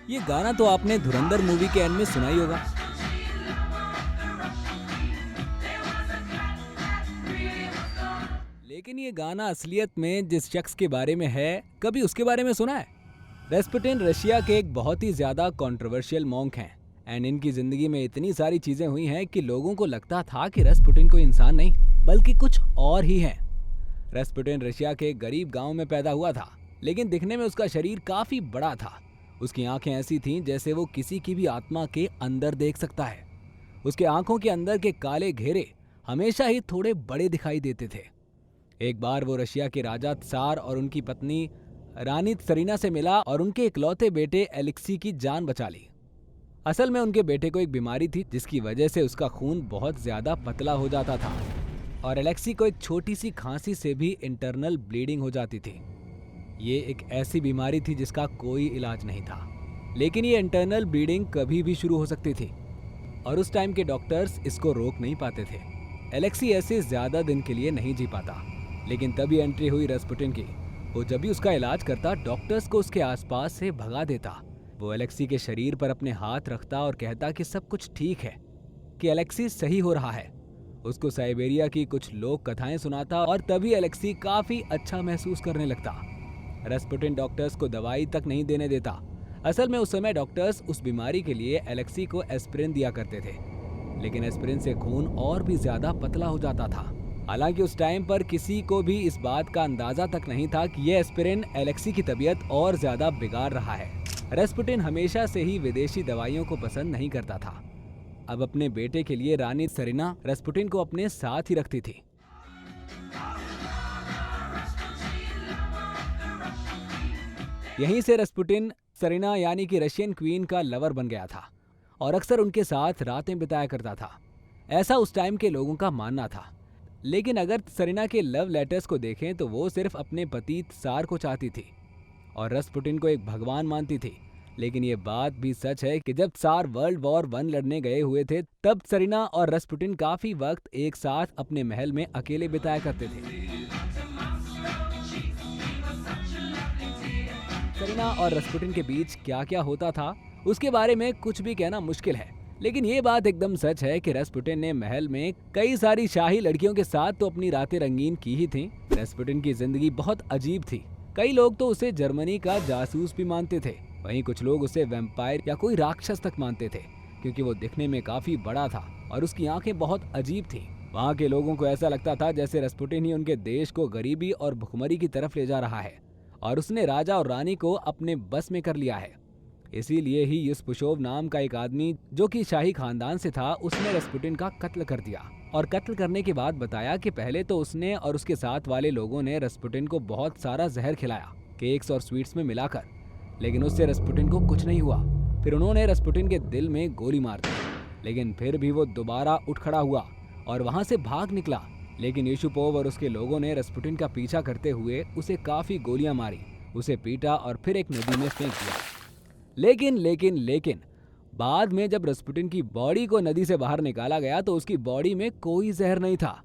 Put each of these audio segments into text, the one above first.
ये गाना तो आपने धुरंधर मूवी के एंड में सुना ही होगा। लेकिन ये गाना असलियत में जिस शख्स के बारे में है, कभी उसके बारे में सुना है? रेस्पुटिन रशिया के एक बहुत ही ज्यादा कंट्रोवर्शियल मॉन्क हैं एंड इनकी जिंदगी में इतनी सारी चीजें हुई हैं कि लोगों को लगता था कि रेस्पुटिन कोई इंसान नहीं बल्कि कुछ और ही है। रेस्पुटिन रशिया के एक गरीब गांव में पैदा हुआ था, लेकिन दिखने में उसका शरीर काफी बड़ा था। उसकी आंखें ऐसी थीं जैसे वो किसी की भी आत्मा के अंदर देख सकता है। उसके आंखों के अंदर के काले घेरे हमेशा ही थोड़े बड़े दिखाई देते थे। एक बार वो रशिया के राजा त्सार और उनकी पत्नी रानी त्सरीना से मिला और उनके इकलौते बेटे एलेक्सी की जान बचा ली। असल में उनके बेटे को एक बीमारी थी जिसकी वजह से उसका खून बहुत ज्यादा पतला हो जाता था और एलेक्सी को एक छोटी सी खांसी से भी इंटरनल ब्लीडिंग हो जाती थी। ये एक ऐसी बीमारी थी जिसका कोई इलाज नहीं था, लेकिन ये इंटरनल ब्लीडिंग कभी भी शुरू हो सकती थी और उस टाइम के डॉक्टर्स इसको रोक नहीं पाते थे। एलेक्सी ऐसे ज्यादा दिन के लिए नहीं जी पाता, लेकिन तभी एंट्री हुई रेस्पुटिन की। वो जब भी उसका इलाज करता, डॉक्टर्स को उसके आसपास से भगा देता। वो एलेक्सी के शरीर पर अपने हाथ रखता और कहता कि सब कुछ ठीक है, कि एलेक्सी सही हो रहा है। उसको साइबेरिया की कुछ लोक कथाएं सुनाता और तभी एलेक्सी काफी अच्छा महसूस करने लगता। रेस्पुटिन डॉक्टर्स को दवाई तक नहीं देने देता। असल में उस समय डॉक्टर्स उस बीमारी के लिए एलेक्सी को एस्पिरिन दिया करते थे, लेकिन एस्पिरिन से खून और भी ज्यादा पतला हो जाता था। हालांकि उस टाइम पर किसी को भी इस बात का अंदाजा तक नहीं था कि ये एस्पिरिन एलेक्सी की तबीयत और ज्यादा बिगाड़ रहा है। रेस्पुटिन हमेशा से ही विदेशी दवाइयों को पसंद नहीं करता था। अब अपने बेटे के लिए रानी त्सरीना रेस्पुटिन को अपने साथ ही रखती थी। यहीं से रेस्पुटिन त्सरीना यानी कि रशियन क्वीन का लवर बन गया था और अक्सर उनके साथ रातें बिताया करता था। ऐसा उस टाइम के लोगों का मानना था। लेकिन अगर त्सरीना के लव लेटर्स को देखें तो वो सिर्फ अपने पति त्सार को चाहती थी और रेस्पुटिन को एक भगवान मानती थी। लेकिन ये बात भी सच है कि जब त्सार वर्ल्ड वॉर 1 लड़ने गए हुए थे, तब त्सरीना और रेस्पुटिन काफी वक्त एक साथ अपने महल में अकेले बिताया करते थे। त्सरीना और रेस्पुटिन के बीच क्या क्या होता था उसके बारे में कुछ भी कहना मुश्किल है, लेकिन ये बात एकदम सच है कि रेस्पुटिन ने महल में कई सारी शाही लड़कियों के साथ तो अपनी रातें रंगीन की ही थीं। रेस्पुटिन की जिंदगी बहुत अजीब थी। कई लोग तो उसे जर्मनी का जासूस भी मानते थे, वहीं कुछ लोग उसे वैम्पायर या कोई राक्षस तक मानते थे, क्योंकि वो दिखने में काफी बड़ा था और उसकी आंखें बहुत अजीब थीं। वहाँ के लोगों को ऐसा लगता था जैसे रेस्पुटिन ही उनके देश को गरीबी और भुखमरी की तरफ ले जा रहा है और उसने राजा और रानी को अपने बस में कर लिया है। इसीलिए ही यूसुपुशोव नाम का एक आदमी जो कि शाही खानदान से था, उसने रेस्पुटिन का कत्ल कर दिया और कत्ल करने के बाद बताया कि पहले तो उसने और उसके साथ वाले लोगों ने रेस्पुटिन को बहुत सारा जहर खिलाया, केक्स और स्वीट्स में मिलाकर, लेकिन उससे रेस्पुटिन को कुछ नहीं हुआ। फिर उन्होंने रेस्पुटिन के दिल में गोली मार दी, लेकिन फिर भी वो दोबारा उठ खड़ा हुआ और वहां से भाग निकला। लेकिन यूसुपोव और उसके लोगों ने रेस्पुटिन का पीछा करते हुए उसे काफी गोलियां मारी, उसे पीटा और फिर एक नदी में फेंक दिया। लेकिन बाद में जब रेस्पुटिन की बॉडी को नदी से बाहर निकाला गया तो उसकी बॉडी में कोई जहर नहीं था।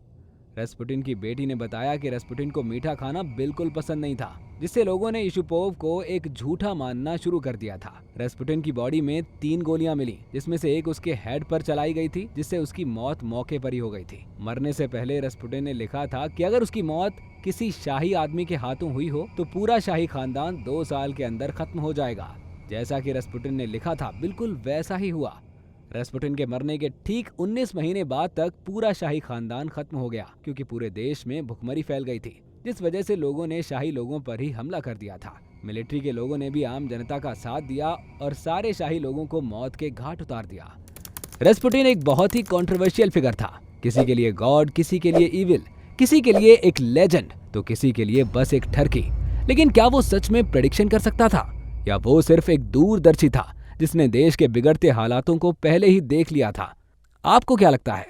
रेस्पुटिन की बेटी ने बताया कि रेस्पुटिन को मीठा खाना बिल्कुल पसंद नहीं था, जिससे लोगों ने यूसुपोव को एक झूठा मानना शुरू कर दिया था। रेस्पुटिन की बॉडी में 3 गोलियां मिली, जिसमें से एक उसके हेड पर चलाई गई थी, जिससे उसकी मौत मौके पर ही हो गई थी। मरने से पहले रेस्पुटिन ने लिखा था कि अगर उसकी मौत किसी शाही आदमी के हाथों हुई हो तो पूरा शाही खानदान 2 साल के अंदर खत्म हो जाएगा। जैसा कि रेस्पुटिन ने लिखा था, बिल्कुल वैसा ही हुआ। रेस्पुटिन के मरने के ठीक 19 महीने बाद तक पूरा शाही खानदान खत्म हो गया, क्योंकि पूरे देश में भुखमरी फैल गई थी, जिस वजह से लोगों ने शाही लोगों पर ही हमला कर दिया था। मिलिट्री के लोगों ने भी आम जनता का साथ दिया और सारे शाही लोगों को मौत के घाट उतार दिया। रेस्पुटिन एक बहुत ही कंट्रोवर्शियल फिगर था। किसी के लिए गॉड, किसी के लिए इविल, किसी के लिए एक लेजेंड, तो किसी के लिए बस एक ठरकी। लेकिन क्या वो सच में प्रेडिक्शन कर सकता था, या वो सिर्फ एक दूरदर्शी था जिसने देश के बिगड़ते हालातों को पहले ही देख लिया था? आपको क्या लगता है?